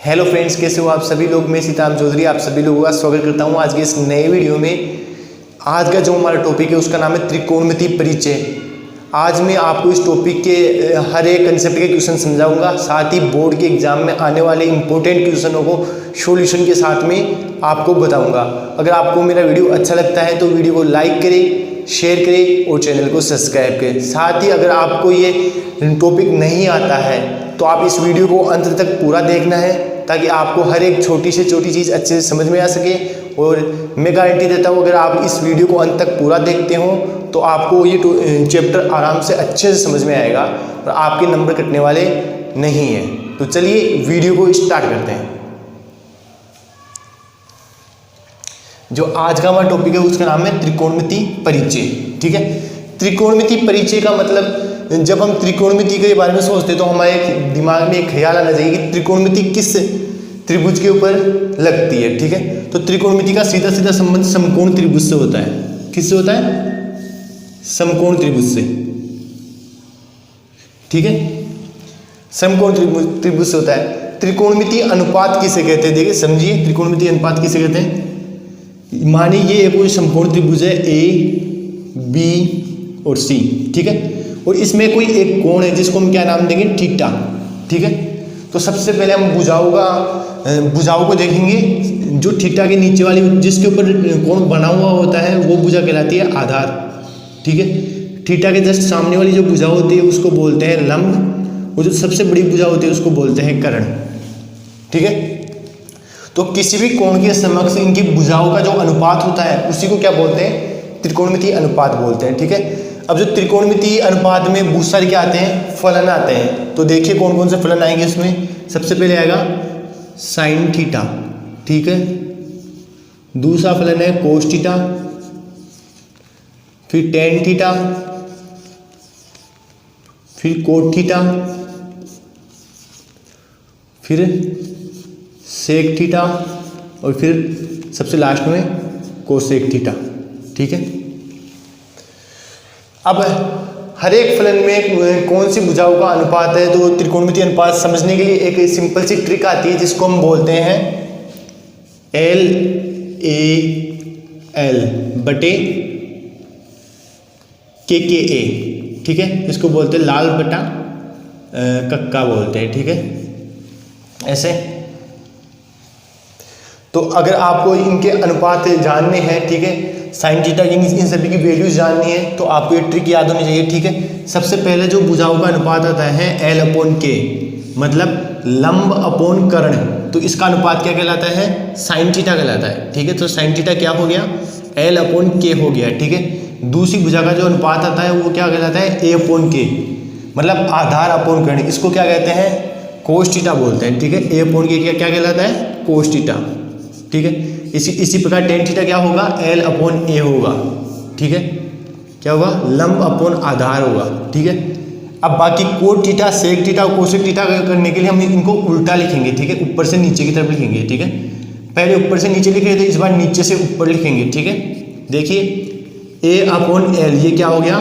Hello friends, कैसे हो आप सभी लोग। मैं सीताराम चौधरी आप सभी लोगों का स्वागत करता हूं आज के इस नए वीडियो में। आज का जो हमारा टॉपिक है उसका नाम है त्रिकोणमिति परिचय। आज मैं आपको इस टॉपिक के हर एक कंसेप्ट के क्वेश्चन समझाऊंगा, साथ ही बोर्ड के एग्जाम में आने वाले इंपॉर्टेंट क्वेश्चनों को सॉल्यूशन के साथ में आपको बताऊंगा। अगर आपको मेरा वीडियो अच्छा लगता है तो वीडियो को लाइक करें, शेयर करें और चैनल को सब्सक्राइब करें। साथ ही अगर आपको ये टॉपिक नहीं आता है तो आप इस वीडियो को अंत तक पूरा देखना है ताकि आपको हर एक छोटी से छोटी चीज़ अच्छे से समझ में आ सके। और मैं गारंटी देता हूँ अगर आप इस वीडियो को अंत तक पूरा देखते हो तो आपको ये चैप्टर आराम से अच्छे से समझ में आएगा और आपके नंबर कटने वाले नहीं हैं। तो चलिए वीडियो को स्टार्ट करते हैं। जो आज का हमारा टॉपिक है उसका नाम है त्रिकोणमिति परिचय। ठीक है, त्रिकोणमिति परिचय का मतलब जब हम त्रिकोणमिति के बारे में सोचते हैं तो हमारे दिमाग में एक ख्याल आना चाहिए कि त्रिकोणमिति किस त्रिभुज के ऊपर लगती है। ठीक है, तो त्रिकोणमिति का सीधा सीधा संबंध समकोण त्रिभुज से होता है। किससे होता है? समकोण त्रिभुज से। ठीक है, समकोण त्रिभुज से होता है। त्रिकोणमिति अनुपात किसे कहते हैं? देखिए समझिए, त्रिकोणमिति अनुपात किसे कहते हैं। मानिए ये कोई समकोण त्रिभुज है ए बी और सी। ठीक है, और इसमें कोई एक कोण है जिसको हम क्या नाम देंगे? थीटा। ठीक है, तो सबसे पहले हम भुजाओं को देखेंगे। जो थीटा के नीचे वाली जिसके ऊपर कोण बना हुआ होता है वो भुजा कहलाती है आधार। ठीक है, थीटा के जस्ट सामने वाली जो भुजा होती है उसको बोलते हैं लंब, और जो सबसे बड़ी भुजा होती है उसको बोलते हैं कर्ण। ठीक है, तो किसी भी कोण के समक्ष इनकी भुजाओं का जो अनुपात होता है उसी को क्या बोलते हैं? त्रिकोणमिति अनुपात बोलते हैं। ठीक है, अब जो त्रिकोणमिति अनुपात में बहुत सारे क्या आते हैं? फलन आते हैं। तो देखिए कौन कौन से फलन आएंगे इसमें। सबसे पहले आएगा साइन थीटा। ठीक है, दूसरा फलन है कोस थीटा, फिर टेन थीटा, फिर कोट थीटा, फिर सेक थीटा और फिर सबसे लास्ट में कोसेक थीटा। ठीक है, अब हर एक फलन में कौन सी भुजाओं का अनुपात है तो त्रिकोणमिति अनुपात समझने के लिए एक सिंपल सी ट्रिक आती है जिसको हम बोलते हैं एल ए एल बटे के ए। ठीक है, इसको बोलते हैं लाल बटा कक्का बोलते हैं। ठीक है, ऐसे। तो अगर आपको इनके अनुपात जानने हैं, ठीक है, साइन थीटा की इन सभी की वैल्यूज जाननी है तो आपको ये ट्रिक याद होनी चाहिए। ठीक है, सबसे पहले जो भुजाओं का अनुपात आता है एल अपॉन के, मतलब लंब अपॉन कर्ण, तो इसका अनुपात क्या कहलाता है? साइन थीटा कहलाता है। ठीक है, तो साइन थीटा क्या हो गया? एल अपॉन के हो गया। ठीक है, दूसरी भुजा का जो अनुपात आता है वो क्या कहलाता है? ए अपॉन के, मतलब आधार अपॉन कर्ण, इसको क्या कहते हैं? कोस थीटा बोलते हैं। ठीक है, ए अपॉन के क्या कहलाता है? कोस थीटा। ठीक है, इसी प्रकार टेन थीटा क्या होगा? एल अपॉन ए होगा। ठीक है, क्या होगा? लंब अपॉन आधार होगा। ठीक है, अब बाकी कोट थीटा, सेक थीटा और कोसेक थीटा करने के लिए हम इनको उल्टा लिखेंगे। ठीक है, ऊपर से नीचे की तरफ लिखेंगे। ठीक है, पहले ऊपर से नीचे लिख रहे थे, इस बार नीचे से ऊपर लिखेंगे। ठीक है, देखिए ए अपॉन एल ये क्या हो गया?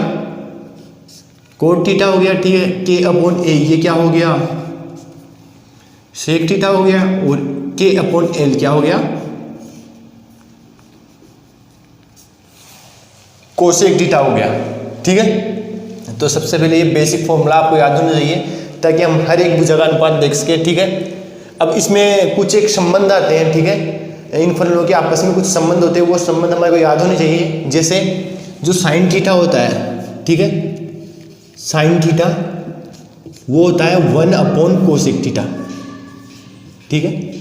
कोट थीटा हो गया। ठीक है, के अपॉन ए ये क्या हो गया? सेक थीटा हो गया, और के अपॉन एल क्या हो गया? कोसेक थीटा हो गया। ठीक है, तो सबसे पहले ये बेसिक फॉर्मूला आपको याद होना चाहिए ताकि हम हर एक भुजा का अनुपात देख सके। ठीक है, अब इसमें कुछ एक संबंध आते हैं। ठीक है, इन फलनों के आपस में कुछ संबंध होते हैं, वो संबंध हमारे को याद होने चाहिए। जैसे जो साइन थीटा होता है, ठीक है, साइन थीटा वो होता है 1 अपॉन कोसेक थीटा। ठीक है,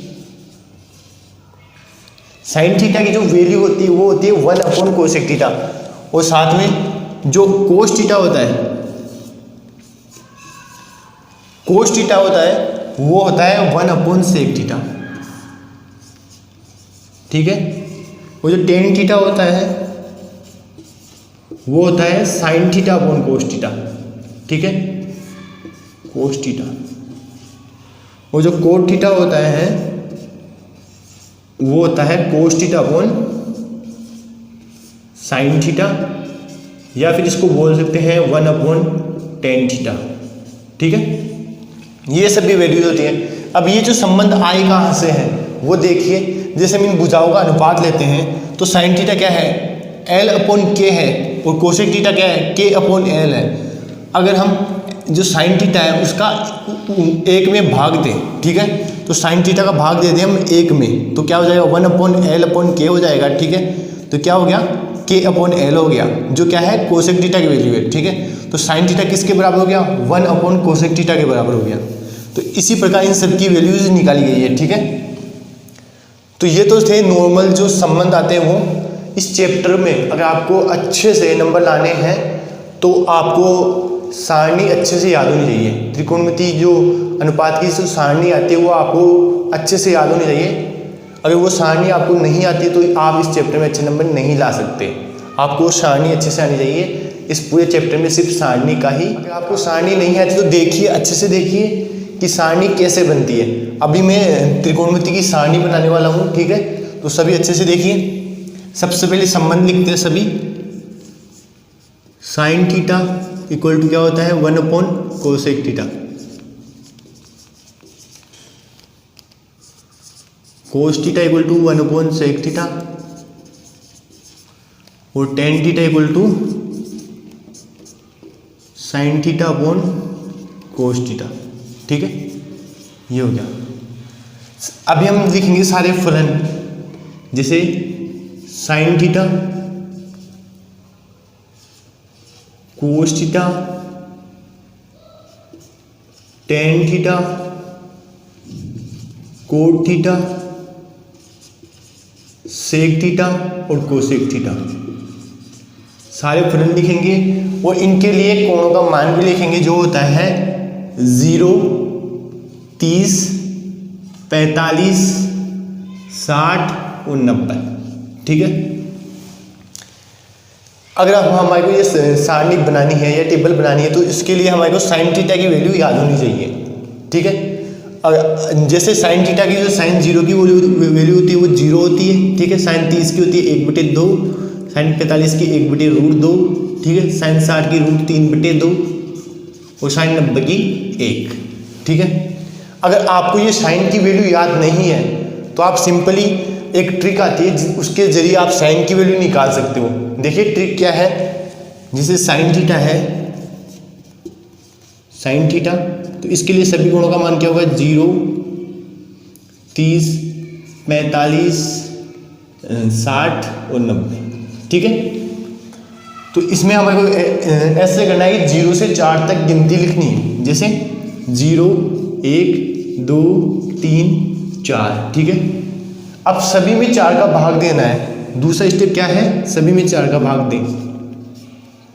साइन थीटा की जो वैल्यू होती है वो होती है 1 अपॉन कोसेक थीटा, और साथ में जो कोस थीटा होता है, कोस थीटा होता है वो होता है 1 अपॉन सेक थीटा। ठीक है, वो जो टेन थीटा होता है वो होता है sign theta upon cos theta. ठीक है, कोस थीटा। वो जो कोट थीटा होता है वो होता है cos theta upon sine theta, या फिर इसको बोल सकते हैं 1 अपॉन टेन थीटा। ठीक है, ये सभी वैल्यूज होती हैं। अब ये जो संबंध आई कहाँ से है वो देखिए। जैसे हम इन भुजाओं का अनुपात लेते हैं तो साइन थीटा क्या है, एल अपॉन के है, और कोसेक थीटा क्या है, के अपॉन एल है। अगर हम जो साइन थीटा है उसका एक में भाग दें, ठीक है, तो साइन थीटा का भाग दे दें हम एक में, तो क्या हो जाएगा, 1 अपॉन एल अपॉन के हो जाएगा, ठीक है। तो क्या हो गया, के अपॉन एल हो गया, जो क्या है कोसेक थीटा की वैल्यू है, ठीक है। तो साइन थीटा किसके बराबर हो गया, 1 अपॉन कोसेक थीटा के बराबर हो गया। तो इसी प्रकार इन सब की वैल्यूज निकाली गई है, ठीक है। तो ये तो थे नॉर्मल जो संबंध आते हैं वो इस चैप्टर में। अगर आपको अच्छे से नंबर लाने हैं तो आपको सारणी अच्छे से याद होनी चाहिए। त्रिकोणमिति जो अनुपात की जो सारणी आती है वो आपको अच्छे से याद होनी चाहिए। अगर वो सारणी आपको नहीं आती तो आप इस चैप्टर में अच्छे नंबर नहीं ला सकते। आपको सारणी अच्छे से आनी चाहिए। इस पूरे चैप्टर में सिर्फ सारणी का ही, अगर आपको सारणी नहीं आती तो देखिए, अच्छे से देखिए कि सारणी कैसे बनती है। अभी मैं त्रिकोणमिति की सारणी बनाने वाला हूँ, ठीक है। तो सभी अच्छे से देखिए। सबसे पहले संबंध लिखते हैं सभी। साइन थीटा इक्वल टू क्या होता है, 1 upon cosec theta. Cos theta equal to 1 upon sec theta, और tan theta equal to sine theta upon cos theta, ठीक है। ये हो गया। अभी हम लिखेंगे सारे फलन, जैसे sine theta, cos theta, tan theta, cot theta, sec theta और कोसेक थीटा, सारे फलन लिखेंगे। और इनके लिए कोणों का मान भी लिखेंगे, जो होता है 0, 30, 45, 60 और 90, ठीक है। अगर हमारे को ये सारणी बनानी है या टेबल बनानी है तो इसके लिए हमारे को साइन थीटा की वैल्यू याद होनी चाहिए, ठीक है। जैसे साइन थीटा की जो साइन 0 की वैल्यू होती है वो 0 होती है, ठीक है। साइन 30 की होती है 1/2, साइन 45 की 1/√2, ठीक है। साइन 60 की √3/2 और साइन 90 की 1, ठीक है। अगर आपको ये साइन की वैल्यू याद नहीं है तो आप सिंपली एक ट्रिक आती है, उसके जरिए आप साइन की वैल्यू निकाल सकते हो। देखिए ट्रिक क्या है। जैसे साइन थीटा है, साइन थीटा, तो इसके लिए सभी कोणों का मान क्या होगा, 0, 30, 45, 60 और 90, ठीक है। तो इसमें हमारे को ऐसे करना है कि 0 से 4 तक गिनती लिखनी है। जैसे 0, 1, 2, 3, 4, ठीक है। अब सभी में 4 का भाग देना है। दूसरा स्टेप क्या है, सभी में 4 का भाग दें,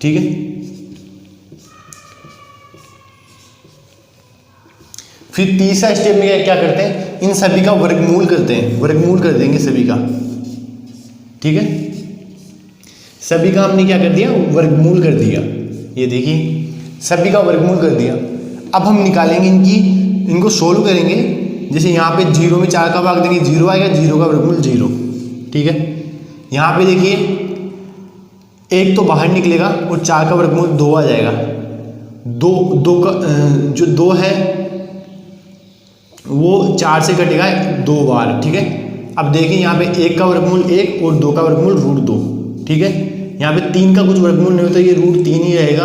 ठीक है। फिर तीसरा स्टेप में क्या करते हैं, इन सभी का वर्गमूल करते हैं, वर्गमूल कर देंगे सभी का, ठीक है। सभी का हमने क्या कर दिया, वर्गमूल कर दिया। ये देखिए सभी का वर्गमूल कर दिया। अब हम निकालेंगे इनको सोल्व करेंगे। जैसे यहाँ पे 0 में 4 का भाग देंगे, 0 आएगा, 0 का वर्गमूल 0, ठीक है। यहाँ पे देखिए 1 तो बाहर निकलेगा और 4 का वर्गमूल 2 आ जाएगा। 2 का जो 2 है वो 4 से कटेगा 2 बार, ठीक है। अब देखिए यहाँ पे 1 का वर्गमूल 1 और 2 का वर्गमूल √2, ठीक है। यहाँ पे 3 का कुछ वर्गमूल नहीं होता, ये √3 ही रहेगा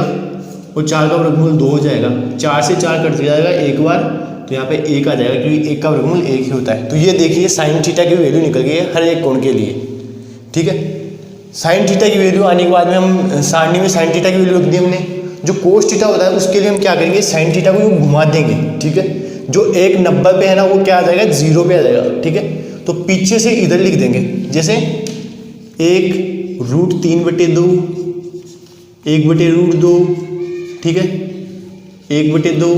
और 4 का वर्गमूल 2 हो जाएगा। 4 से 4 कट जाएगा एक बार, तो यहाँ पे 1 आ जाएगा, क्योंकि 1 का वर्गमूल 1 ही होता है। तो ये देखिए साइन थीटा की वैल्यू निकल गई है हर एक कोण के लिए, ठीक है। साइन थीटा की वैल्यू आने के बाद में हम सारणी में साइन थीटा की वैल्यू रख दी हमने। जो कोस थीटा होता है उसके लिए हम क्या करेंगे, साइन थीटा को घुमा देंगे, ठीक है। जो 1 90 पे है ना वो क्या आ जाएगा, 0 पे आ जाएगा, ठीक है। तो पीछे से इधर लिख देंगे, जैसे 1 √3/2, 1/√2, ठीक है, 1/2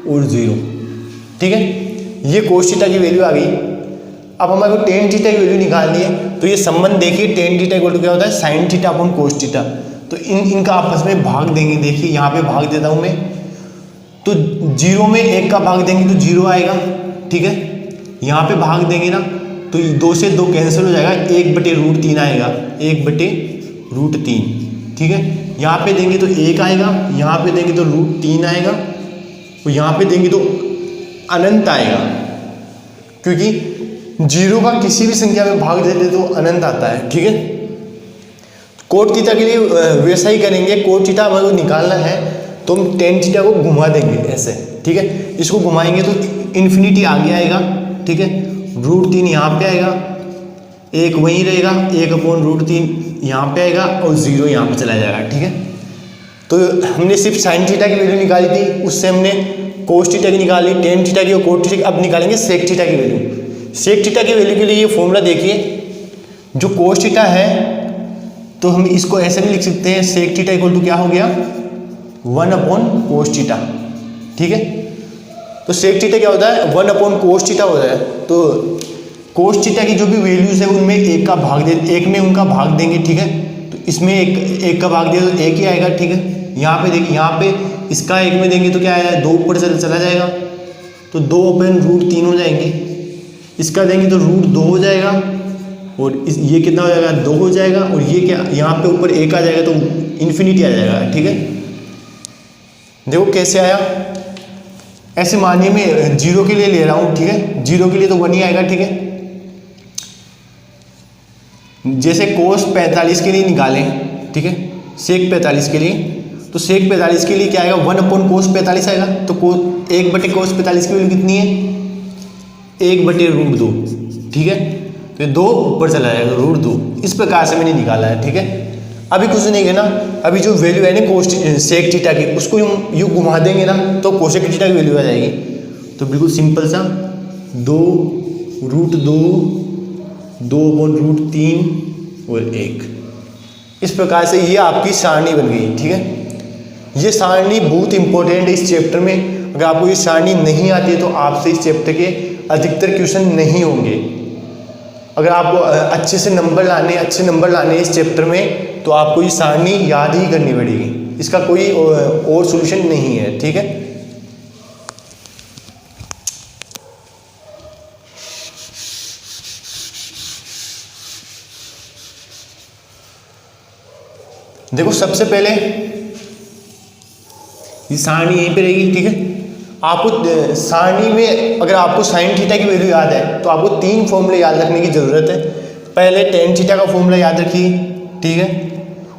और 0, ठीक है। ये कोस थीटा की वैल्यू आ गई। अब हमारे को टेन थीटा की वैल्यू निकालनी है। तो ये संबंध देखिए, टेन थीटा इक्वल टू क्या होता है, sign theta upon cos theta. तो इनका आपस में भाग देंगे। देखिए यहाँ पे भाग देता हूँ मैं, तो 0 में 1 का भाग देंगे तो 0 आएगा, ठीक है। यहाँ पे भाग देंगे ना तो 2 से 2 कैंसिल हो जाएगा, 1/√3 आएगा, 1/√3, ठीक है। यहाँ पे देंगे तो 1 आएगा, यहाँ पे देंगे तो √3 आएगा और यहाँ पे देंगे तो अनंत आएगा, क्योंकि जीरो का किसी भी संख्या में भाग देते तो अनंत आता है, ठीक है। कोट थीटा के लिए वैसा ही करेंगे। कोट थीटा हमें निकालना है तो हम टेन थीटा को घुमा देंगे ऐसे, ठीक है। इसको घुमाएंगे तो इन्फिनिटी आगे आएगा, ठीक है। √3 यहाँ पे आएगा, एक वहीं रहेगा, 1/√3 यहाँ पे आएगा और 0 यहाँ पे चला जाएगा, ठीक है। तो हमने सिर्फ साइन थीटा की वैल्यू निकाली थी, उससे हमने कोस थीटा की निकाली, टेन थीटा की और कोट थीटा की। अब निकालेंगे सेक थीटा की वैल्यू। सेक थीटा की वैल्यू के लिए ये फॉर्मूला देखिए, जो कोस थीटा है तो हम इसको ऐसे भी लिख सकते हैं, सेक थीटा इक्वल टू क्या हो गया 1/cos थीटा, ठीक है। तो सेक थीटा क्या होता है 1/cos थीटा होता है। तो कोस थीटा की जो भी वैल्यूज है उनमें एक में उनका भाग देंगे, ठीक है। तो इसमें एक का भाग दिया तो एक ही आएगा, ठीक है। यहाँ पे देखिए, यहाँ पे इसका एक में देंगे तो क्या आएगा 2 ऊपर चला जाएगा तो 2/√3 हो जाएंगे। इसका देंगे तो √2 हो जाएगा और ये कितना हो जाएगा 2 हो जाएगा और ये क्या यहाँ पे ऊपर एक आ जाएगा तो इन्फिनिटी आ जाएगा, ठीक है। देखो कैसे आया, ऐसे मानिए मैं 0 के लिए ले रहा हूँ, ठीक है। 0 के लिए तो 1 ही आएगा, ठीक है। जैसे कोस 45 के लिए निकालें, ठीक है, सेक 45 के लिए, तो सेक 45 के लिए क्या आएगा 1/cos 45 आएगा। तो 1/cos 45 की वैल्यू कितनी है 1/√2, ठीक है। तो 2 ऊपर चला जाएगा √2। इस प्रकार से मैंने निकाला है, ठीक है। अभी कुछ नहीं है ना, अभी जो वैल्यू है ना कोस सेक थीटा की, उसको यूँ घुमा देंगे ना तो कोसेक थीटा की वैल्यू आ जाएगी। तो बिल्कुल सिंपल सा 2√3 और 1। इस प्रकार से ये आपकी सारणी बन गई, ठीक है। ये सारणी बहुत इंपॉर्टेंट है इस चैप्टर में। अगर आपको ये सारणी नहीं आती है तो आपसे इस चैप्टर के अधिकतर क्वेश्चन नहीं होंगे। अगर आपको अच्छे नंबर लाने इस चैप्टर में तो आपको ये सारणी याद ही करनी पड़ेगी, इसका कोई और सॉल्यूशन नहीं है, ठीक है। देखो सबसे पहले ये सारणी यहीं पे रहेगी, ठीक है। आपको सारणी में अगर आपको साइन थीटा की वैल्यू याद है तो आपको 3 फॉर्मूले याद रखने की ज़रूरत है। पहले टेन थीटा का फॉर्मूला याद रखिए, ठीक है,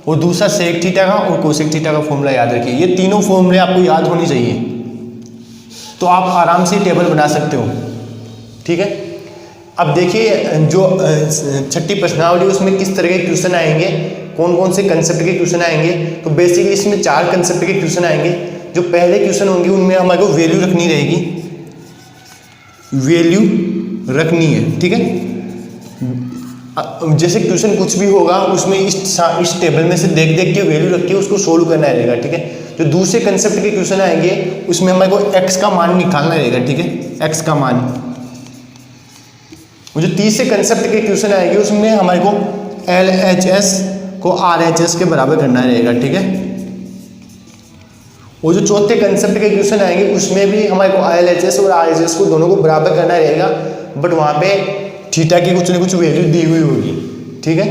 और दूसरा सेक थीटा का और कोसेक थीटा का फॉर्मूला याद रखिए। ये तीनों फॉर्मूले आपको याद होनी चाहिए, तो आप आराम से टेबल बना सकते हो, ठीक है। अब देखिए जो छठी प्रश्नावली उसमें किस तरह के क्वेश्चन आएंगे, कौन कौन से कंसेप्ट के क्वेश्चन आएंगे। तो बेसिकली इसमें 4 कंसेप्ट के क्वेश्चन आएंगे। जो पहले क्वेश्चन होंगे उनमें हमारे को वैल्यू रखनी रहेगी, वैल्यू रखनी है, ठीक है। जैसे क्वेश्चन कुछ भी होगा उसमें इस टेबल में से देख के वैल्यू रख के उसको सोल्व करना रहेगा, ठीक है। जो दूसरे कंसेप्ट के क्वेश्चन आएंगे उसमें हमारे को x का मान निकालना रहेगा, ठीक है, x का मान। जो तीसरे कंसेप्ट के क्वेश्चन आएंगे उसमें हमारे को LHS को RHS के बराबर करना रहेगा, ठीक है। वो जो चौथे कंसेप्ट के क्वेश्चन आएंगे उसमें भी हमारे को LHS और RHS को दोनों को बराबर करना रहेगा, बट वहाँ पे थीटा की कुछ न कुछ वैल्यू दी हुई होगी, ठीक है।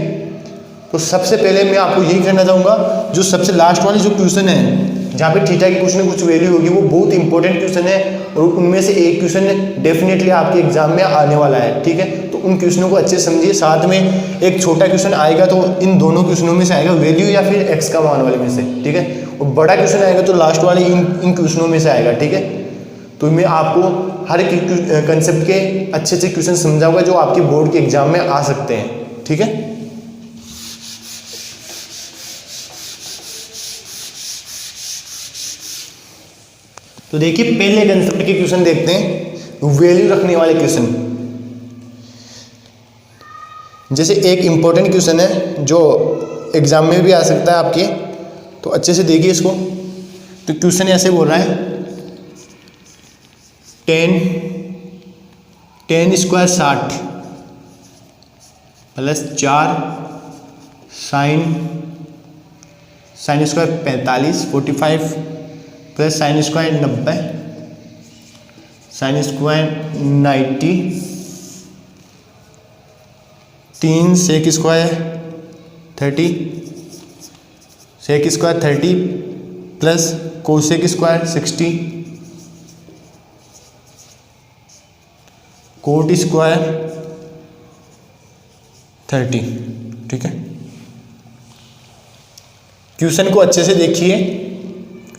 तो सबसे पहले मैं आपको यही कहना चाहूँगा, जो सबसे लास्ट वाली जो क्वेश्चन है जहाँ पे थीटा की कुछ न कुछ वैल्यू होगी वो बहुत इंपॉर्टेंट क्वेश्चन है और उनमें से एक क्वेश्चन डेफिनेटली आपके एग्जाम में आने वाला है, ठीक है। तो उन क्वेश्चनों को अच्छे से समझिए। साथ में एक छोटा क्वेश्चन आएगा तो इन दोनों क्वेश्चनों में से आएगा वैल्यू या फिर एक्स का मान वाले में से, ठीक है। और बड़ा क्वेश्चन आएगा तो लास्ट वाले इन क्वेश्चनों में से आएगा, ठीक है। तो मैं आपको हर एक कंसेप्ट के अच्छे से क्वेश्चन समझाऊंगा जो आपके बोर्ड के एग्जाम में आ सकते हैं, ठीक है। तो देखिए पहले कंसेप्ट के क्वेश्चन देखते हैं, वैल्यू रखने वाले क्वेश्चन। जैसे एक इंपॉर्टेंट क्वेश्चन है जो एग्जाम में भी आ सकता है आपके, तो अच्छे से देखिए इसको। तो क्वेश्चन ऐसे बोल रहा है 10 square 60 plus 4 sine square 45 plus sine square 90 sine square 90 3 sec square 30 sec square 30 plus cosec square 60 cot square 30, ठीक है। क्वेश्चन को अच्छे से देखिए,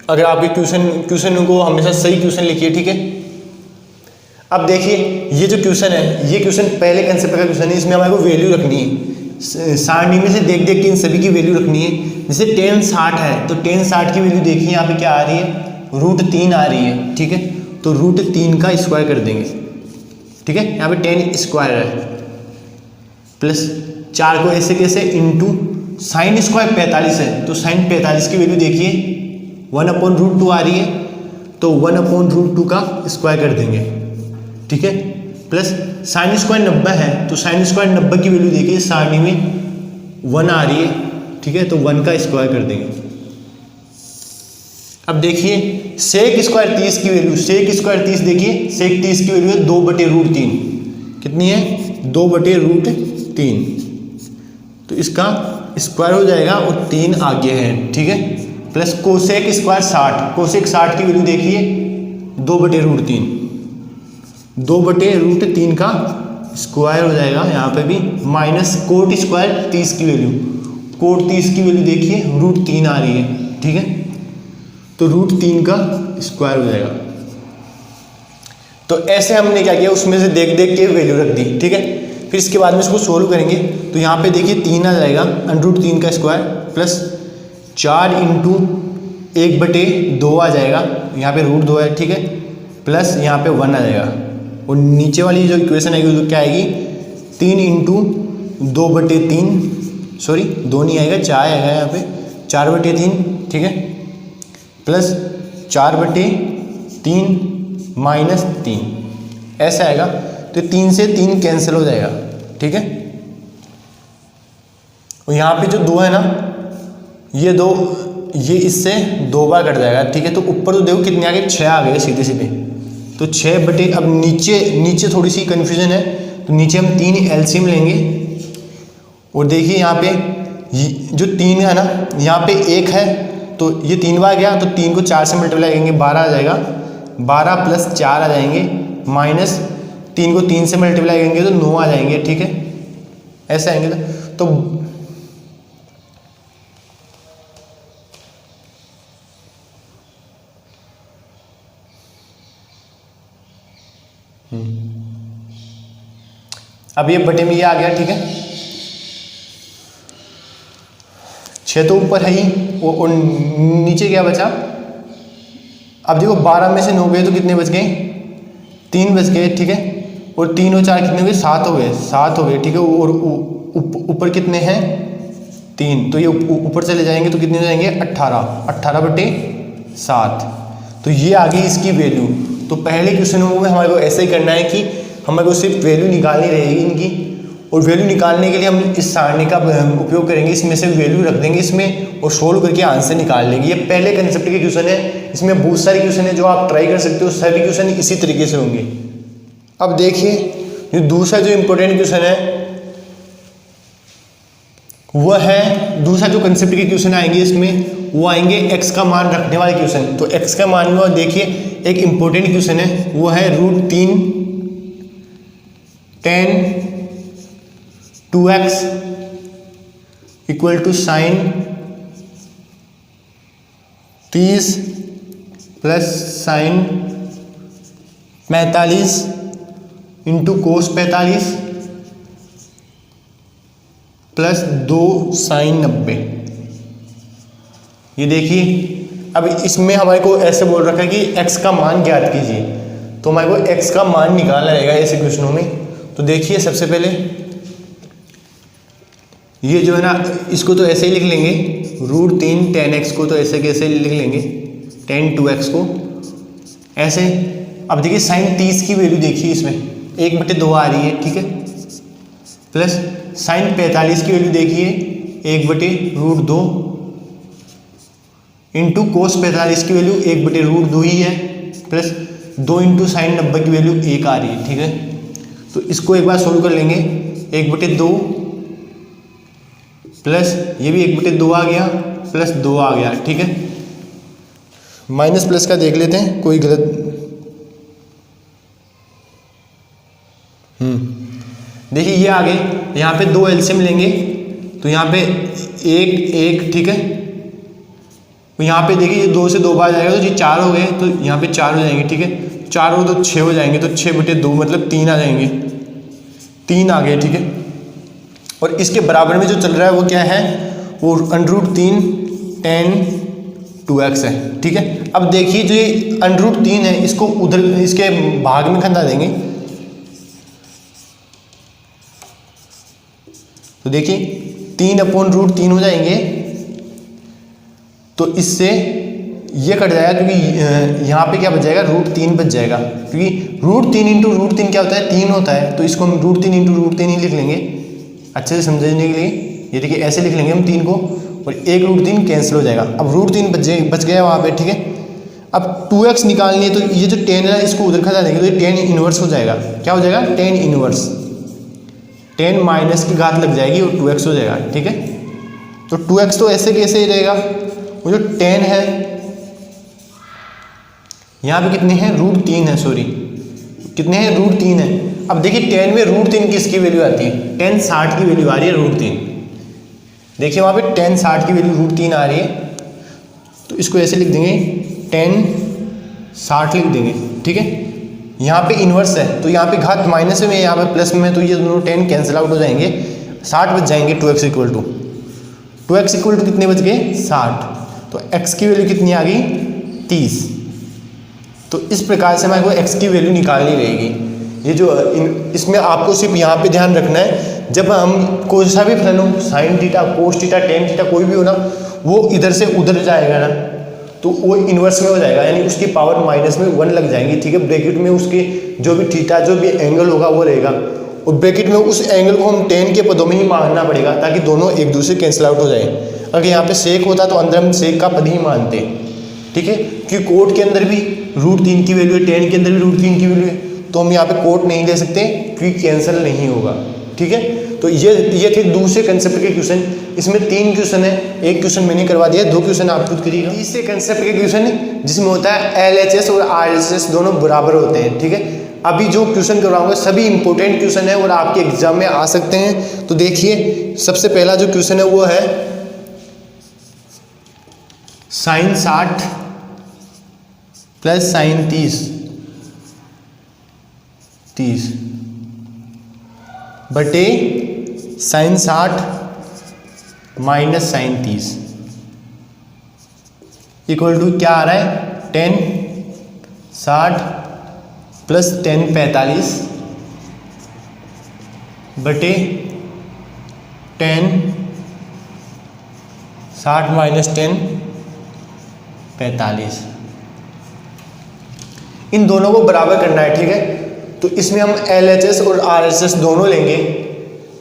अगर आपके क्वेश्चन को हमेशा सही क्वेश्चन लिखिए, ठीक है। अब देखिए ये जो क्वेश्चन है, ये क्वेश्चन पहले कंसेप्ट का क्वेश्चन है, इसमें हमारे को वैल्यू रखनी है, सारणी में से देख देख के इन सभी की वैल्यू रखनी है। जैसे tan 60 है तो tan 60 की वैल्यू देखिए यहाँ पे क्या आ रही है, √3 आ रही है, ठीक है। तो √3 का स्क्वायर कर देंगे, ठीक है। यहाँ पे tan स्क्वायर है प्लस 4 को ऐसे कैसे इंटू साइन स्क्वायर 45 है, तो साइन 45 की वैल्यू देखिए 1/√2 आ रही है, तो 1/√2 का स्क्वायर कर देंगे, ठीक है। प्लस साइन स्क्वायर 90 है, तो साइन स्क्वायर 90 की वैल्यू देखिए सारणी में 1 आ रही है, ठीक है। तो 1 का स्क्वायर कर देंगे। अब देखिए सेक स्क्वायर 30 की वैल्यू, सेक स्क्वायर 30 देखिए, सेक 30 की वैल्यू है 2/√3, कितनी है 2/√3, तो इसका स्क्वायर हो जाएगा और 3 आगे है, ठीक है। प्लस कोसेक स्क्वायर 60, कोसेक 60 की वैल्यू देखिए 2/√3, 2/√3 का स्क्वायर हो जाएगा यहाँ पे भी, माइनस कोट स्क्वायर 30 की वैल्यू, कोट 30 की वैल्यू देखिए √3 आ रही है, ठीक है। तो √3 का स्क्वायर हो जाएगा। तो ऐसे हमने क्या किया, उसमें से देख देख के वैल्यू रख दी, ठीक है। फिर इसके बाद में इसको सोल्व करेंगे, तो यहाँ पे देखिए 3 आ जाएगा, √3 का स्क्वायर प्लस 4 इंटू 1/2 आ जाएगा, यहाँ पे √2 है, ठीक है। प्लस यहाँ पे 1 आ जाएगा, और नीचे वाली जो इक्वेशन आएगी वो क्या आएगी, 3 इंटू 2/3, सॉरी 2 नहीं आएगा, 4 आएगा यहाँ पे, 4/3, ठीक है। प्लस 4/3 माइनस 3 ऐसा आएगा, तो 3 से 3 कैंसिल हो जाएगा, ठीक है। और यहाँ पे जो 2 है ना, ये 2, ये इससे 2 बार कट जाएगा, ठीक है। तो ऊपर तो देखो कितने आ गए, 6 आ गए सीधे सीधे, तो 6 अब नीचे थोड़ी सी कन्फ्यूजन है, तो नीचे हम 3 एलसीएम लेंगे, और देखिए यहाँ पे जो 3 है ना, यहाँ पे 1 है, तो ये 3 बार गया, तो 3 को 4 से मल्टीप्लाई करेंगे 12 आ जाएगा, 12 प्लस 4 आ जाएंगे, माइनस 3 को 3 से मल्टीप्लाई करेंगे तो 9 आ जाएंगे, ठीक है। ऐसे आएंगे तो अब ये बटे में ये आ गया, ठीक है। 6 तो ऊपर है ही, और नीचे क्या बचा, अब देखो 12 में से 9 गए तो कितने बच गए, 3 बच गए, ठीक है। और 3 और 4 कितने हो गए, 7 हो गए, 7 हो गए, ठीक है। और ऊपर कितने हैं, 3, तो ये ऊपर चले जाएंगे तो कितने हो जाएंगे, 18/7, तो ये आ गई इसकी वैल्यू। तो पहले क्वेश्चन में हमारे को ऐसे ही करना है कि हमारे को सिर्फ वैल्यू निकालनी रहेगी इनकी, और वैल्यू निकालने के लिए हम इस सारणी का उपयोग करेंगे, इसमें से वैल्यू रख देंगे इसमें और सोल्व करके आंसर निकाल लेंगे। ये पहले कंसेप्ट के क्वेश्चन है, इसमें बहुत सारे क्वेश्चन है जो आप ट्राई कर सकते हो, सभी क्वेश्चन इसी तरीके से होंगे। अब देखिए जो दूसरा जो इम्पोर्टेंट क्वेश्चन है वह है, दूसरा जो कंसेप्ट के क्वेश्चन आएंगे इसमें वो आएंगे एक्स का मान रखने वाले क्वेश्चन। तो एक्स का मान में देखिए एक इम्पोर्टेंट क्वेश्चन है, वो है √3 tan 2x equal to sine 30 plus sine 45 into cos 45 plus 2 sine 90। ये देखिए अब इसमें हमारे को ऐसे बोल रखा है कि x का मान ज्ञात कीजिए, तो हमारे को x का मान निकालना रहेगा ऐसे क्वेश्चनों में। तो देखिए सबसे पहले ये जो है ना, इसको तो ऐसे ही लिख लेंगे, √3 tan x को तो ऐसे कैसे लिख लेंगे, tan 2x को ऐसे। अब देखिए साइन 30 की वैल्यू देखिए, इसमें 1/2 आ रही है, ठीक है। प्लस साइन 45 की वैल्यू देखिए 1/√2 इंटू कोस 45 की वैल्यू 1/√2 ही है, प्लस 2 इंटू साइन 90 की वैल्यू 1 आ रही है, ठीक है। तो इसको एक बार सोल्व कर लेंगे, 1/2 प्लस ये भी 1/2 आ गया, प्लस 2 आ गया, ठीक है। माइनस प्लस का देख लेते हैं, कोई गलत देखिए ये आ गए, यहाँ पे 2 एलसीएम लेंगे तो यहाँ पे 1 1, ठीक है। तो यहाँ पे देखिए ये 2 से 2 बार जाएगा तो ये 4 हो गए, तो यहाँ पे 4 हो जाएंगे, ठीक है। 4 हो तो 6 हो जाएंगे, तो 6/2 मतलब 3 आ जाएंगे, 3 आ गए, ठीक है। और इसके बराबर में जो चल रहा है वो क्या है, वो √3 tan 2x है, ठीक है। अब देखिए जो ये √3 है इसको उधर इसके भाग में खंदा देंगे, तो देखिए 3/√3 हो जाएंगे, तो इससे ये कट जाएगा क्योंकि यहाँ पे क्या बच जाएगा, √3 बच जाएगा, क्योंकि √3 × √3 क्या होता है, 3 होता है, तो इसको हम √3 × √3 ही लिख लेंगे अच्छे से समझने के लिए। ये देखिए ऐसे लिख लेंगे हम 3 को, और 1 √3 कैंसिल हो जाएगा। अब √3 बच गया वहाँ पे, ठीक है। अब 2x निकालनी है, तो ये जो tan है इसको उधर खा देंगे, तो ये tan इनवर्स हो जाएगा। क्या हो जाएगा, tan इनवर्स, tan माइनस की घात लग जाएगी और 2x हो जाएगा, ठीक है। तो 2x तो ऐसे कैसे ही रहेगा, वो जो tan है यहाँ पे कितने हैं, √3 है, सॉरी कितने हैं, √3 है। अब देखिए tan में √3 किसकी वैल्यू आती है, tan 60 की वैल्यू आ रही है, √3। देखिए वहाँ पे tan 60 की वैल्यू √3 आ रही है, तो इसको ऐसे लिख देंगे, tan 60 लिख देंगे, ठीक है। यहाँ पे इन्वर्स है तो यहाँ पे घात माइनस में, यहाँ पे प्लस में, तो ये दोनों tan कैंसिल आउट हो जाएंगे, 60 बच जाएंगे। 2x इक्वल टू कितने बच गए, 60। तो x की वैल्यू कितनी आ गई, 30। तो इस प्रकार से हमारे को x की वैल्यू निकालनी रहेगी। ये जो इसमें आपको सिर्फ यहाँ पे ध्यान रखना है, जब हम कोई सा भी फलन हो, sign theta, cos theta, tan theta, कोई भी हो ना, वो इधर से उधर जाएगा ना, तो वो इन्वर्स में हो जाएगा, यानी उसकी पावर माइनस में 1 लग जाएंगी, ठीक है। ब्रैकेट में उसके जो भी थीटा, जो भी एंगल होगा वो रहेगा, और ब्रैकेट में उस एंगल को हम tan के पदों में ही मानना पड़ेगा, ताकि दोनों एक दूसरे कैंसिल आउट हो जाए। अगर यहाँ पे सेक होता तो अंदर हम सेक का पद ही मानते, ठीक है, क्योंकि कोट के अंदर भी √3 की वैल्यू है, tan के अंदर भी √3 की वैल्यू है, तो हम यहाँ पे कोट नहीं ले सकते क्योंकि कैंसिल नहीं होगा, ठीक है। तो ये थे दूसरे कंसेप्ट के क्वेश्चन। इसमें 3 क्वेश्चन है, एक क्वेश्चन मैंने करवा दिया, 2 क्वेश्चन आप खुद करिएगा। तीसरे कंसेप्ट के क्वेश्चन जिसमें होता है LHS और RHS दोनों बराबर होते हैं, ठीक है। अभी जो क्वेश्चन करवाऊंगा सभी इंपॉर्टेंट क्वेश्चन है और आपके एग्जाम में आ सकते हैं। तो देखिए सबसे पहला जो क्वेश्चन है वो है sin 60 प्लस sin 30 बटे sin 60 minus sin 30 equal to क्या आ रहा है, tan 60 प्लस tan 45 बटे tan 60 माइनस tan 45। इन दोनों को बराबर करना है, ठीक है। तो इसमें हम LHS और RHS दोनों लेंगे।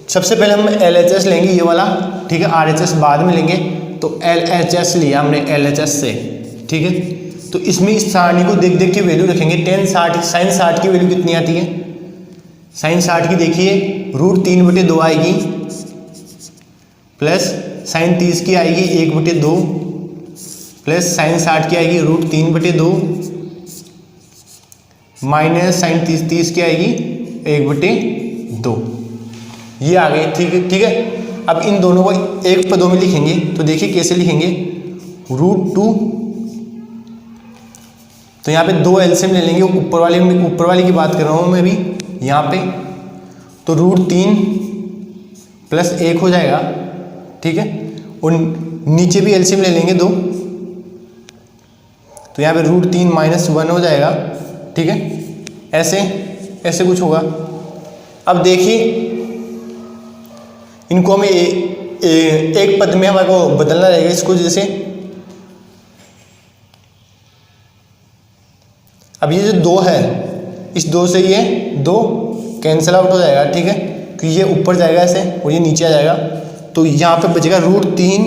सबसे पहले हम LHS लेंगे ये वाला, ठीक है, RHS बाद में लेंगे। तो LHS लिया हमने LHS से, ठीक है। तो इसमें इस सारणी को देख देख के वैल्यू रखेंगे। tan 60 sin 60 की वैल्यू कितनी आती है, sin 60 की देखिए √3/2 आएगी, प्लस sin 30 की आएगी 1/2, प्लस sin 60 की आएगी √3/2, माइनस sin 30 की आएगी 1/2। ये आ गई, ठीक है। अब इन दोनों को एक पदों में लिखेंगे, तो देखिए कैसे लिखेंगे, √2, तो यहाँ पे 2 एलसीएम ले लेंगे, ऊपर वाले की बात कर रहा हूँ मैं अभी यहाँ पे, तो √3 प्लस 1 हो जाएगा, ठीक है। और नीचे भी एलसीएम ले लेंगे 2, तो यहाँ पे √3 माइनस 1 हो जाएगा, ठीक है। ऐसे कुछ होगा। अब देखिए इनको हमें एक पद में हमारे को बदलना रहेगा इसको, जैसे अब ये जो 2 है, इस 2 से ये 2 कैंसिल आउट हो जाएगा, ठीक है, क्योंकि ये ऊपर जाएगा ऐसे और ये नीचे आ जाएगा। तो यहाँ पे बचेगा √3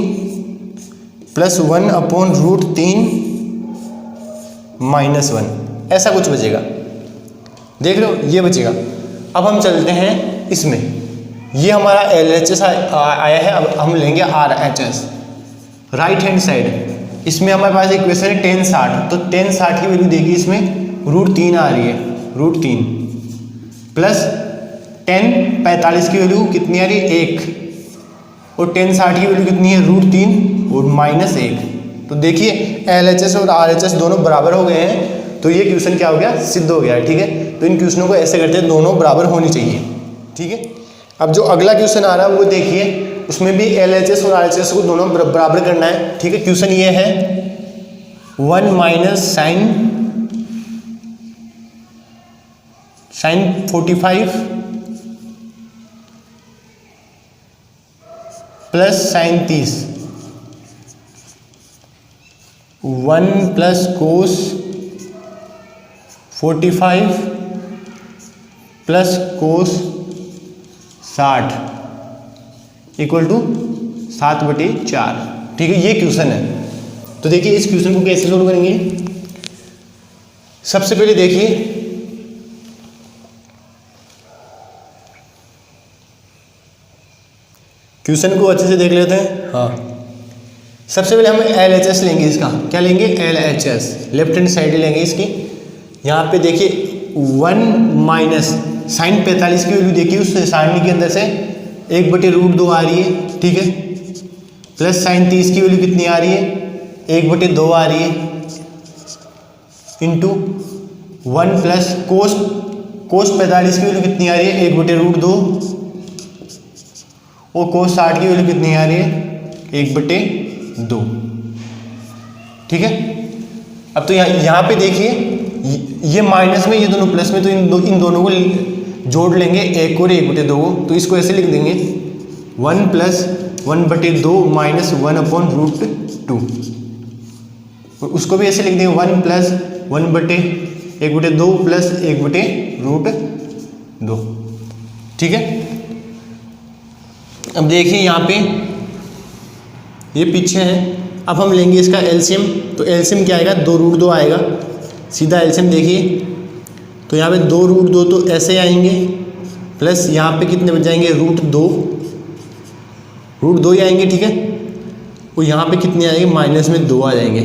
प्लस 1/√3 माइनस 1, ऐसा कुछ बचेगा, देख लो ये बचेगा। अब हम चलते हैं इसमें, ये हमारा LHS आया है, अब हम लेंगे RHS राइट हैंड साइड। इसमें हमारे पास एक क्वेश्चन है tan 60, तो tan 60 की वैल्यू देखिए, इसमें √3 आ रही है, √3 प्लस 10 45 की वैल्यू कितनी आ रही है 1, और 10 60 की वैल्यू कितनी है √3 और -1। तो देखिए LHS और RHS दोनों बराबर हो गए हैं, तो ये क्वेश्चन क्या हो गया, सिद्ध हो गया है। ठीक है, तो इन क्वेश्चनों को ऐसे करते हैं दोनों बराबर होनी चाहिए। ठीक है, अब जो अगला क्वेश्चन आ रहा है वो देखिए, उसमें भी LHS और RHS को दोनों बराबर करना है। ठीक है, क्वेश्चन ये है 1 minus sine 45 plus sine 30, 1 plus cos 45 plus cos 60 equal to 7/4। ठीक है, ये क्वेश्चन है। तो देखिए इस क्वेश्चन को कैसे सोल्व करेंगे। सबसे पहले देखिए क्वेश्चन को अच्छे से देख लेते हैं। हाँ, सबसे पहले हम LHS लेंगे, इसका क्या लेंगे LHS, लेफ्ट हैंड साइड लेंगे इसकी। यहाँ पे देखिए 1 माइनस साइन 45 की वैल्यू देखिए उस सारणी के अंदर से 1/√2 आ रही है। ठीक है, प्लस साइन 30 की वैल्यू कितनी आ रही है 1/2 आ रही है, इंटू 1 प्लस कोस 45 की वैल्यू कितनी आ रही है 1/√2, और कोस 60 की वैल्यू कितनी आ रही है 1/2। ठीक है, अब तो यहाँ पे देखिए ये माइनस में, ये दोनों प्लस में, तो इन दोनों को जोड़ लेंगे 1 और 1/2 को। तो इसको ऐसे लिख देंगे 1 प्लस 1/2 माइनस 1/√2, और उसको भी ऐसे लिख देंगे 1 प्लस 1/1/2 प्लस 1/√2। ठीक है, अब देखिए यहाँ पे ये पीछे है। अब हम लेंगे इसका एलसीएम, तो एलसीएम क्या आएगा 2√2 आएगा, सीधा एलसीएम देखिए। तो यहाँ पे 2√2 तो ऐसे आएंगे, प्लस यहाँ पे कितने बच जाएंगे √2 ही आएंगे। ठीक है, और यहाँ पे कितने आएंगे माइनस में 2 आ जाएंगे,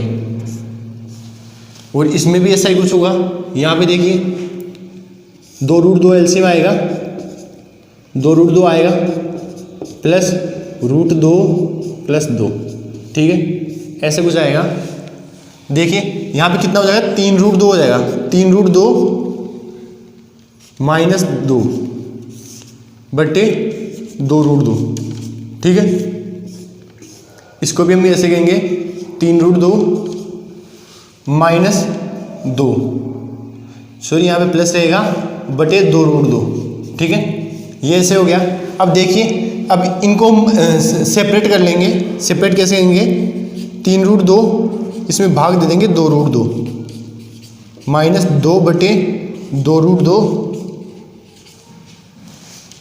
और इसमें भी ऐसा ही कुछ होगा। यहाँ पे देखिए 2√2 एलसीएम आएगा, 2√2 आएगा प्लस √2 प्लस 2। ठीक है, ऐसे कुछ आएगा। देखिए यहाँ पे कितना हो जाएगा 3√2 हो जाएगा, 3√2 माइनस 2/2√2। ठीक है, इसको भी हम ऐसे कहेंगे 3√2 माइनस 2, सॉरी यहाँ पे प्लस रहेगा /2√2। ठीक है, ये ऐसे हो गया। अब देखिए अब इनको सेपरेट कर लेंगे। सेपरेट कैसे करेंगे 3√2 इसमें भाग दे देंगे 2√2 माइनस 2/2√2,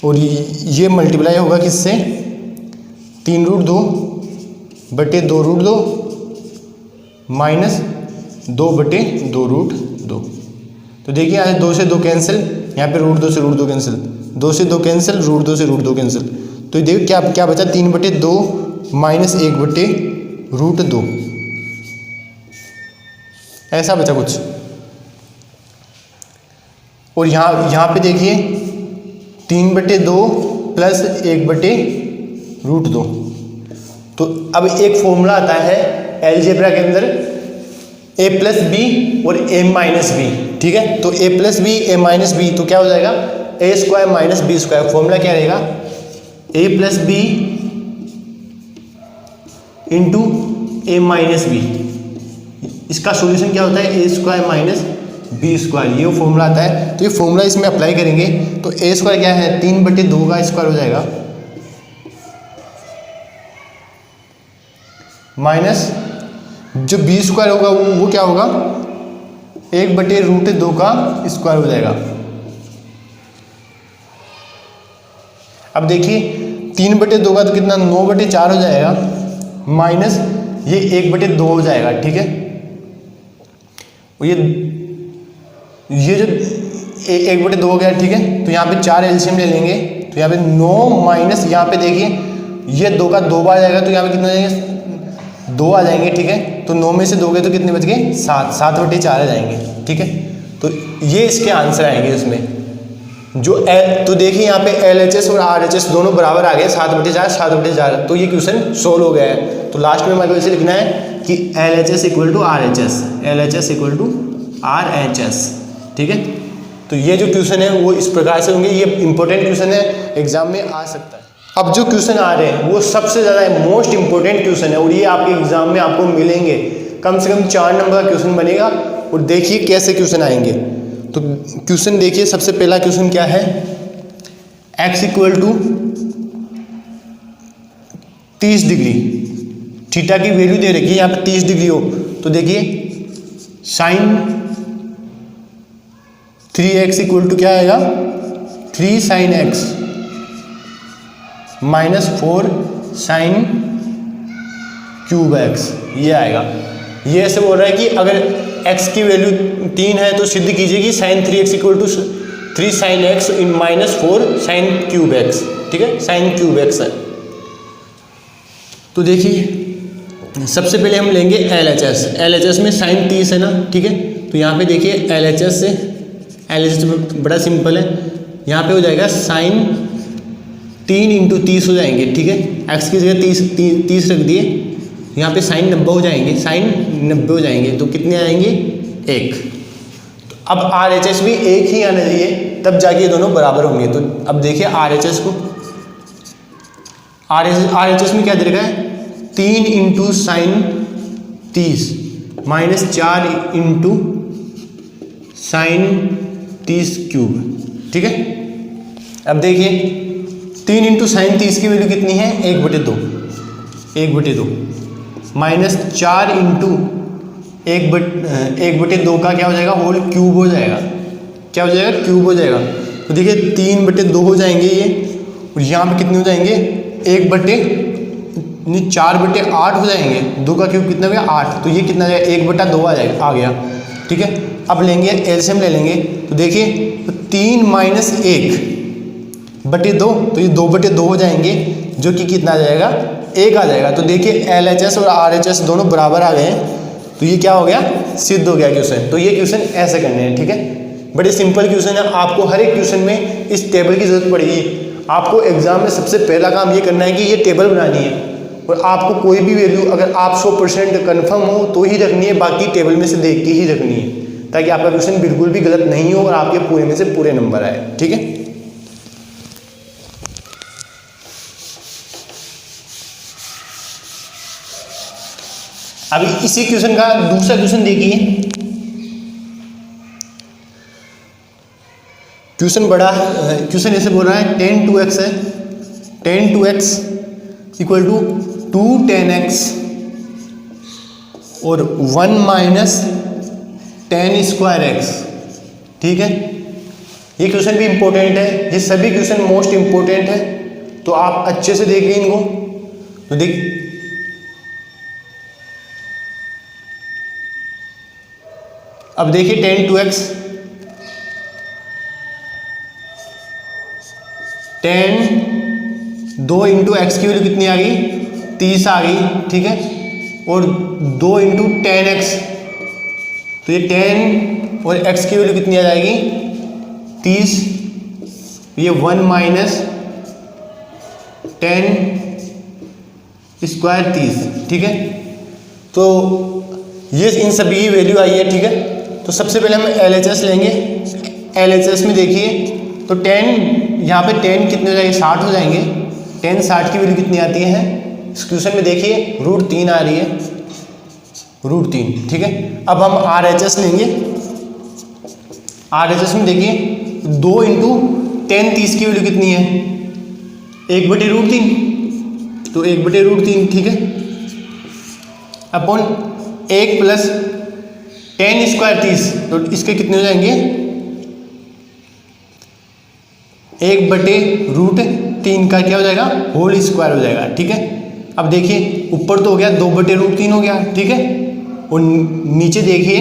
और ये मल्टीप्लाई होगा किससे 3√2/2√2 माइनस 2/2√2। तो देखिए यहाँ से 2 से 2 कैंसिल, यहाँ पे √2 से √2 कैंसिल, 2 से 2 कैंसिल, √2 से √2 कैंसिल। तो देखिए क्या क्या बचा 3/2 माइनस 1/√2, ऐसा बचा कुछ। और यहाँ पे देखिए 3/2 प्लस 1/√2। तो अब एक फॉर्मूला आता है अलजेब्रा के अंदर a प्लस बी और a माइनस बी। ठीक है, तो a plus B a minus B, तो क्या हो जाएगा a² माइनस b²। फॉर्मूला क्या रहेगा a plus B into a minus B. इसका सॉल्यूशन क्या होता है a² माइनस b², ये फॉर्मूला आता है। तो ये फॉर्मूला इसमें अप्लाई करेंगे तो a² क्या है 3/2 का स्क्वायर हो जाएगा, माइनस जो b² होगा वो क्या होगा 1/√2 का स्क्वायर हो जाएगा। अब देखिए 3/2 का तो कितना 9/4 हो जाएगा, माइनस ये 1/2 हो जाएगा। ठीक है, ये जो 1/2 हो गया। ठीक है, तो यहाँ पे 4 एलसीएम ले लेंगे, तो यहाँ पे 9 माइनस यहाँ पे देखिए ये 2 का 2 बार जाएगा, तो यहाँ पे कितना जाएंगे 2 आ जाएंगे। ठीक है, तो 9 में से 2 गए तो कितने बच गए 7, 7/4 आ जाएंगे। ठीक है, तो ये इसके आंसर आएंगे इसमें तो देखिए यहाँ पे LHS और RHS दोनों बराबर आ गए, 7/4 7/4, तो ये क्वेश्चन सोल्व हो गया है। तो लास्ट में हमारे को इसे लिखना है कि LHS equal to RHS, LHS equal to RHS, ठीक है। तो ये जो क्वेश्चन है वो इस प्रकार से होंगे, ये इंपॉर्टेंट क्वेश्चन है, एग्जाम में आ सकता है। अब जो क्वेश्चन आ रहे हैं वो सबसे ज़्यादा मोस्ट इंपॉर्टेंट क्वेश्चन है और ये आपके एग्जाम में आपको मिलेंगे, कम से कम 4 नंबर का क्वेश्चन बनेगा। और देखिए कैसे क्वेश्चन आएंगे। तो क्वेश्चन देखिए, सबसे पहला क्वेश्चन क्या है, x equal to 30 degree, theta की वैल्यू दे रखी है यहाँ पे 30 डिग्री हो, तो देखिए साइन 3x इक्वल टू क्या आएगा, 3 sin x minus 4 sin cube x, ये आएगा। ये ऐसे बोल रहा है कि अगर x की वैल्यू 3 है तो सिद्ध कीजिए कि sin 3x equal to 3 sin x इन माइनस 4 sin क्यूब x, ठीक है, sin क्यूब x है। तो देखिए सबसे पहले हम लेंगे LHS में sin 30 है ना, ठीक है। तो यहाँ पे देखिए LHS बड़ा सिंपल है, यहाँ पे हो जाएगा sin 3 इंटू 30 हो जाएंगे, ठीक है। x की जगह 30 रख दिए, यहाँ पे sin 90 हो जाएंगे, sin 90 हो जाएंगे, तो कितने आएंगे, 1। तो अब RHS भी 1 ही आना चाहिए, तब जाके ये दोनों बराबर होंगे। तो अब देखिए RHS को, RHS में क्या दे रखा है, 3 into sine 30 minus 4 into sine 30 cube, ठीक है। अब देखिए 3 इंटू साइन 30 की वैल्यू कितनी है, 1/2 माइनस 4 इंटू 1/2 का क्या हो जाएगा, होल क्यूब हो जाएगा, क्या हो जाएगा, क्यूब हो जाएगा। तो देखिए 3/2 हो जाएंगे ये, और यहाँ पे कितने हो जाएंगे, 4/8 हो जाएंगे, 2 का क्यूब कितना हो गया, 8, तो ये कितना आ जाएगा, 1/2 आ गया, ठीक है। अब लेंगे एलसीएम ले लेंगे, तो देखिए तो 3 माइनस 1/2, तो ये 2/2 हो जाएंगे, जो कि कितना आ जाएगा, 1 आ जाएगा। तो देखिए LHS और RHS दोनों बराबर आ गए हैं, तो ये क्या हो गया, सिद्ध हो गया क्वेश्चन। तो ये क्वेश्चन ऐसे करने हैं, ठीक है, बड़े सिंपल क्वेश्चन है। आपको हर एक क्वेश्चन में इस टेबल की जरूरत पड़ेगी। आपको एग्जाम में सबसे पहला काम ये करना है कि ये टेबल बनानी है, और आपको कोई भी वैल्यू अगर आप 100% कन्फर्म हो तो ही रखनी है, बाकी टेबल में से देख के ही रखनी है, ताकि आपका क्वेश्चन बिल्कुल भी गलत नहीं हो और आपके पूरे में से पूरे नंबर आए, ठीक है। अभी इसी क्वेश्चन का दूसरा क्वेश्चन देखिए। क्वेश्चन ऐसे बोल रहा है, tan 2x है, tan 2x equal to 2 tan x और 1 माइनस tan स्क्वायर x, ठीक है। ये क्वेश्चन भी इंपॉर्टेंट है, ये सभी क्वेश्चन मोस्ट इंपॉर्टेंट है, तो आप अच्छे से देखिए इनको। तो अब देखिए tan 2x, tan 2 into x की वैल्यू कितनी आ गई, 30 आ गई, ठीक है, और 2 इंटू tan x, तो ये tan और x की वैल्यू कितनी आ जाएगी, 30, ये 1 माइनस tan स्क्वायर 30, ठीक है। तो ये इन सभी की वैल्यू आई है, ठीक है। तो सबसे पहले हम LHS लेंगे। LHS में देखिए तो tan, यहाँ पे tan कितने हो जाएंगे, 60 हो जाएंगे। tan 60 की वैल्यू कितनी आती है, इस क्वेश्चन में देखिए √3 आ रही है, √3, ठीक है। अब हम RHS लेंगे। RHS में देखिए 2 इंटू tan 30 की वैल्यू कितनी है, 1/√3, तो 1/√3, ठीक है, अपॉन 1 प्लस tan स्क्वायर 30, तो इसके कितने हो जाएंगे, 1/√3 का क्या हो जाएगा, होल स्क्वायर हो जाएगा, ठीक है। अब देखिए ऊपर तो हो गया 2/√3 हो गया, ठीक है, और नीचे देखिए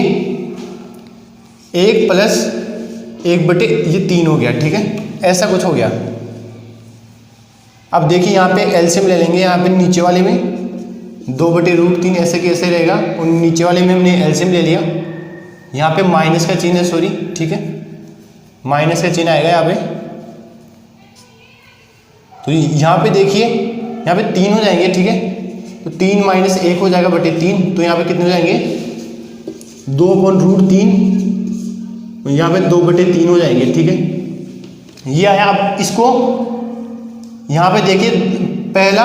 1 प्लस 1/3 हो गया, ठीक है, ऐसा कुछ हो गया। अब देखिए यहाँ पे एलसीएम ले लेंगे, यहाँ पे नीचे वाले में 2/√3 ऐसे कैसे रहेगा, और नीचे वाले में हमने एलसीएम ले लिया, यहाँ पे माइनस का चिन्ह है, सॉरी, ठीक है, माइनस का चिन्ह आएगा यहाँ पे, तो यहाँ पे देखिए, यहाँ पे 3 हो जाएंगे, ठीक है। तो 3 माइनस 1 हो जाएगा बटे 3, तो यहाँ पे कितने हो जाएंगे 2/√3, यहाँ पे 2/3 हो जाएंगे, ठीक है। ये आया। अब इसको यहाँ पे देखिए, पहला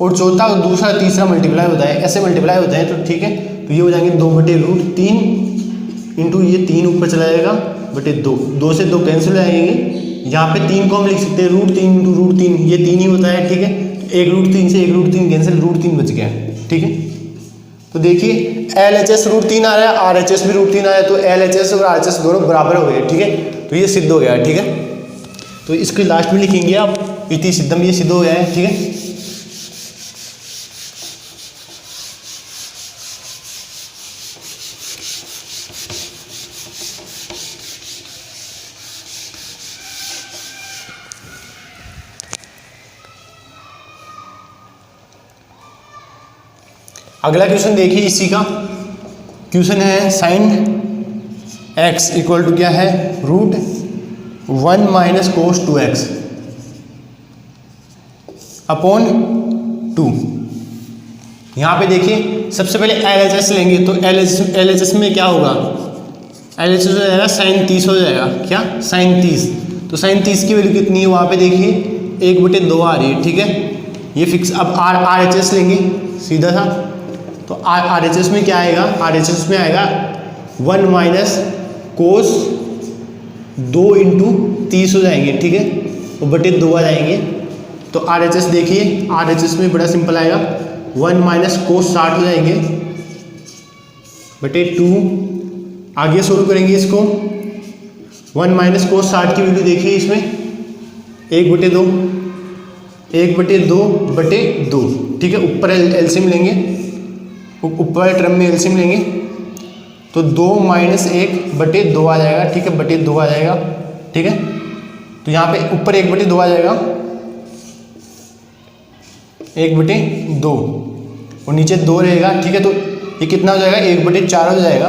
और चौथा और दूसरा तीसरा मल्टीप्लाई होता है, ऐसे मल्टीप्लाई होता है, तो ठीक है। तो ये हो जाएंगे 2/√3 इंटू ये 3 ऊपर चला जाएगा बटे 2, 2 से 2 कैंसिल हो जाएंगे। यहाँ पे 3 को हम लिख सकते हैं √3 इंटू √3, ये 3 ही होता है, ठीक है। 1√3 से 1√3 कैंसिल, √3 बच गया, ठीक है। तो देखिए LHS √3 आ रहा है, RHS भी √3 आ रहा है, तो LHS और RHS दोनों बराबर हो गए, ठीक है। तो ये सिद्ध हो गया, ठीक है। तो इसके लास्ट में लिखेंगे आप इति सिद्धम, ये सिद्ध हो गया है, ठीक है। अगला क्वेश्चन देखिए इसी का। क्वेश्चन है sin x इक्वल टू क्या है √1 माइनस cos 2x अपॉन 2। यहाँ पे देखिए सबसे पहले LHS लेंगे, तो LHS में क्या होगा, LHS हो जाएगा sin 30 हो जाएगा, क्या sin 30। तो sin 30 की वैल्यू कितनी है, वहाँ पे देखिए 1/2 आ रही है, ठीक है। ये फिक्स। अब RHS लेंगे सीधा सा, तो RHS में क्या आएगा, RHS में आएगा 1 माइनस कोस 2 इंटू 30 हो जाएंगे, ठीक है, वो बटे 2 आ जाएंगे। तो RHS देखिए, RHS में बड़ा सिंपल आएगा 1 माइनस कोस 60 हो जाएंगे बटे 2। आगे सोल्व करेंगे इसको, 1 माइनस कोस 60 की वैल्यू देखिए इसमें 1/2, 1/2 बटे 2, ठीक है। ऊपर एलसीएम लेंगे, ऊपर टर्म में एलसीएम लेंगे, तो 2 माइनस 1/2 आ जाएगा, ठीक है, बटे 2 आ जाएगा, ठीक है। तो यहाँ पे ऊपर 1/2 आ जाएगा, 1/2 और नीचे 2 रहेगा, ठीक है। तो ये कितना हो जाएगा 1/4 हो जाएगा,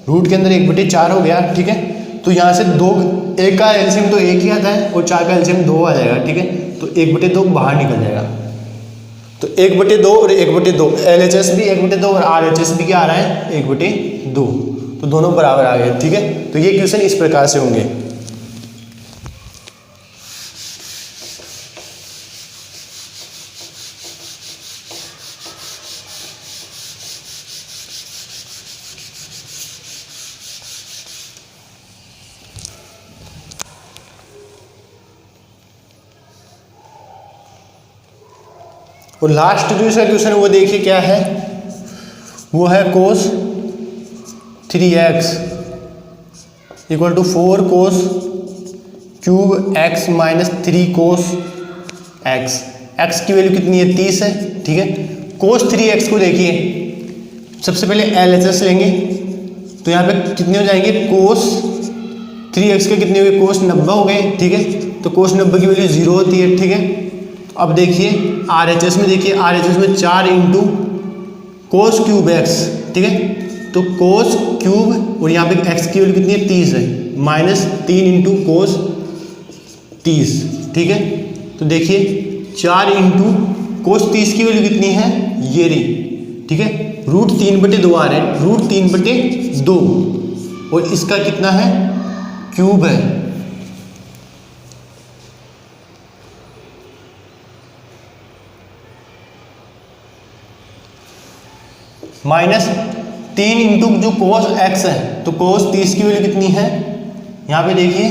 रूट के अंदर 1/4 हो गया, ठीक है। तो यहाँ से 2, 1 का एलसीएम तो 1 ही आता है और 4 का एलसीएम 2 आ जाएगा, ठीक है। तो 1/2 बाहर निकल जाएगा। तो 1/2 और 1/2, LHS भी 1/2 और RHS भी क्या आ रहा है 1/2, तो दोनों बराबर आ गए, ठीक है। तो ये क्वेश्चन इस प्रकार से होंगे। और लास्ट जो इसका क्वेश्चन है वो देखिए क्या है, वो है cos 3x equal to 4 cos cube x minus 3 cos x। x की वैल्यू कितनी है 30 है, ठीक है। cos 3x को देखिए, सबसे पहले LHS लेंगे, तो यहाँ पे कितने हो जाएंगे cos 3x के कितने हुए, cos 90 हो गए, ठीक है। तो cos 90 की वैल्यू 0 होती है, ठीक है। अब देखिए RHS में, देखिए RHS में 4 इंटू कोस क्यूब x, ठीक है। तो कोस क्यूब और यहाँ पे x की वैल्यू कितनी है 30 है, माइनस 3 इंटू कोस 30, ठीक है। तो देखिए 4 इंटू कोस 30 की वैल्यू कितनी है ये रही, ठीक है। √3/2 आ रहे हैं, √3/2 और इसका कितना है क्यूब है, माइनस 3 इंटू जो कोस x है, तो कोस 30 की वैल्यू कितनी है, यहाँ पे देखिए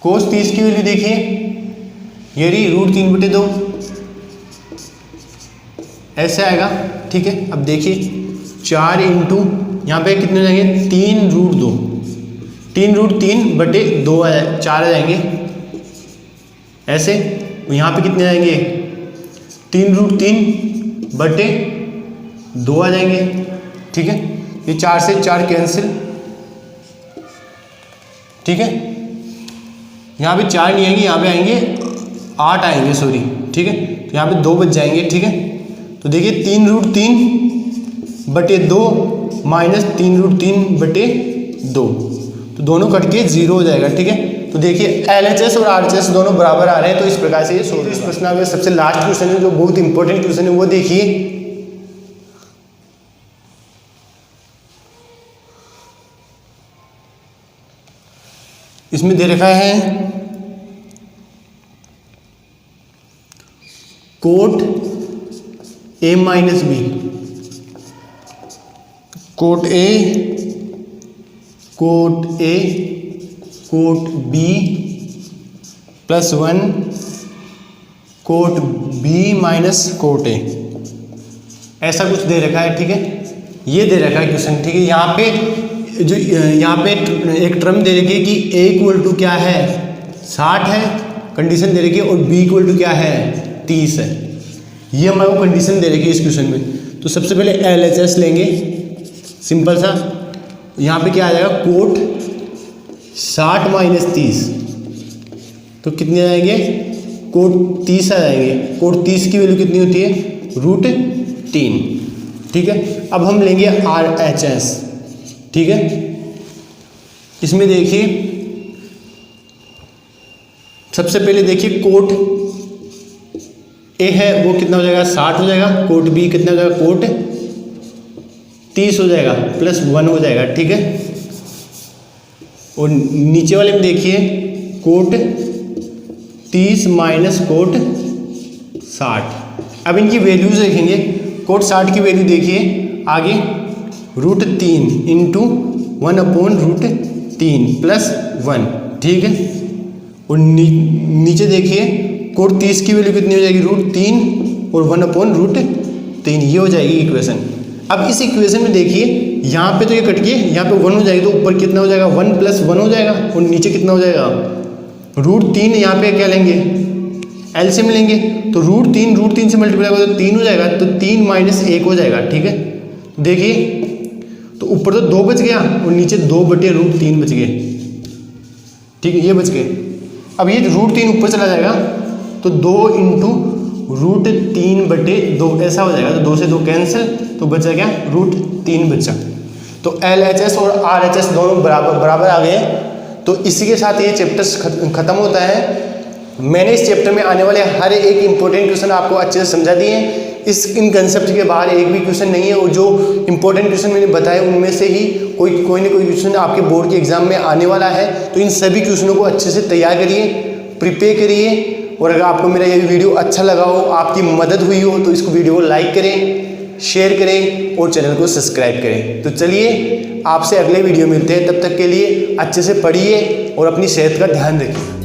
कोस 30 की वैल्यू देखिए ये रही √3/2, ऐसे आएगा, ठीक है। अब देखिए 4 इंटू यहाँ पे कितने हो जाएंगे 3√2, 3√3/2 4 आ जाएंगे ऐसे। यहाँ पे कितने आएंगे 3√3/2 आ जाएंगे, ठीक है। ये 4 से 4 कैंसिल, ठीक है। यहाँ पे 4 नहीं आएंगे, यहाँ पे आएंगे 8 आएंगे, सॉरी, ठीक है। तो यहाँ पे 2 बच जाएंगे, ठीक है। तो देखिए 3√3/2 माइनस 3√3/2, तो तो दोनों कट के 0 हो जाएगा, ठीक है। तो देखिए LHS और RHS दोनों बराबर आ रहे हैं, तो इस प्रकार से ये सोल्व। इस प्रश्न में सबसे लास्ट क्वेश्चन है जो बहुत इंपॉर्टेंट क्वेश्चन है, वो देखिए। इसमें दे रखा है cot A minus B, cot A, cot A, cot B plus 1, cot B minus cot A, ऐसा कुछ दे रखा है, ठीक है। ये दे रखा है क्वेश्चन, ठीक है। यहाँ पे एक टर्म दे रखी है कि A इक्वल टू क्या है 60 है, कंडीशन दे रखी है, और B इक्वल टू क्या है 30 है। ये हमारे को कंडीशन दे रखी है इस क्वेश्चन में। तो सबसे पहले LHS लेंगे, सिंपल सा। यहाँ पे क्या आ जाएगा, कोट 60 माइनस 30, तो कितने आएंगे, कोट 30 आ जाएंगे। कोट 30 की वैल्यू कितनी होती है, √3, ठीक है। अब हम लेंगे RHS, ठीक है। इसमें देखिए सबसे पहले देखिए कोट A है वो कितना हो जाएगा 60 हो जाएगा, कोट B कितना हो जाएगा, कोट 30 हो जाएगा, प्लस 1 हो जाएगा, ठीक है। और नीचे वाले में देखिए कोट 30 माइनस कोट 60। अब इनकी वैल्यूज देखेंगे। कोट 60 की वैल्यू देखिए आगे √3 इंटू 1/√3 प्लस 1, ठीक है। और नीचे देखिए कोट 30 की वैल्यू कितनी हो जाएगी, √3 और 1/√3, ये हो जाएगी इक्वेशन। अब इस इक्वेशन में देखिए यहाँ पे तो ये कट के यहाँ पे 1 हो जाएगी, तो ऊपर कितना हो जाएगा 1 + 1 हो जाएगा, और नीचे कितना हो जाएगा √3। यहाँ पे क्या लेंगे, एलसीएम लेंगे, तो √3 से मल्टीप्लाई करो तो 3 हो जाएगा, तो 3 - 1 हो जाएगा, ठीक है। देखिए तो ऊपर तो 2 बच गया और नीचे 2/√3 बच गए, ठीक है, ये बच गए। अब ये √3 ऊपर चला जाएगा तो 2 × √3/2 ऐसा हो जाएगा, तो 2 से 2 कैंसिल, तो बचा क्या √3 बचा। तो LHS और RHS दोनों बराबर आ गए। तो इसी के साथ ये चैप्टर खत्म होता है। मैंने इस चैप्टर में आने वाले हर एक इंपॉर्टेंट क्वेश्चन आपको अच्छे से समझा दिए हैं। इन कंसेप्ट के बाहर एक भी क्वेश्चन नहीं है, और जो इंपॉर्टेंट क्वेश्चन मैंने बताए उनमें से ही कोई ना कोई क्वेश्चन आपके बोर्ड के एग्जाम में आने वाला है। तो इन सभी क्वेश्चनों को अच्छे से तैयार करिए, प्रिपेयर करिए। और अगर आपको मेरा ये वीडियो अच्छा लगा हो, आपकी मदद हुई हो, तो इसको वीडियो को लाइक करें, शेयर करें और चैनल को सब्सक्राइब करें। तो चलिए आपसे अगले वीडियो मिलते हैं, तब तक के लिए अच्छे से पढ़िए और अपनी सेहत का ध्यान रखिए।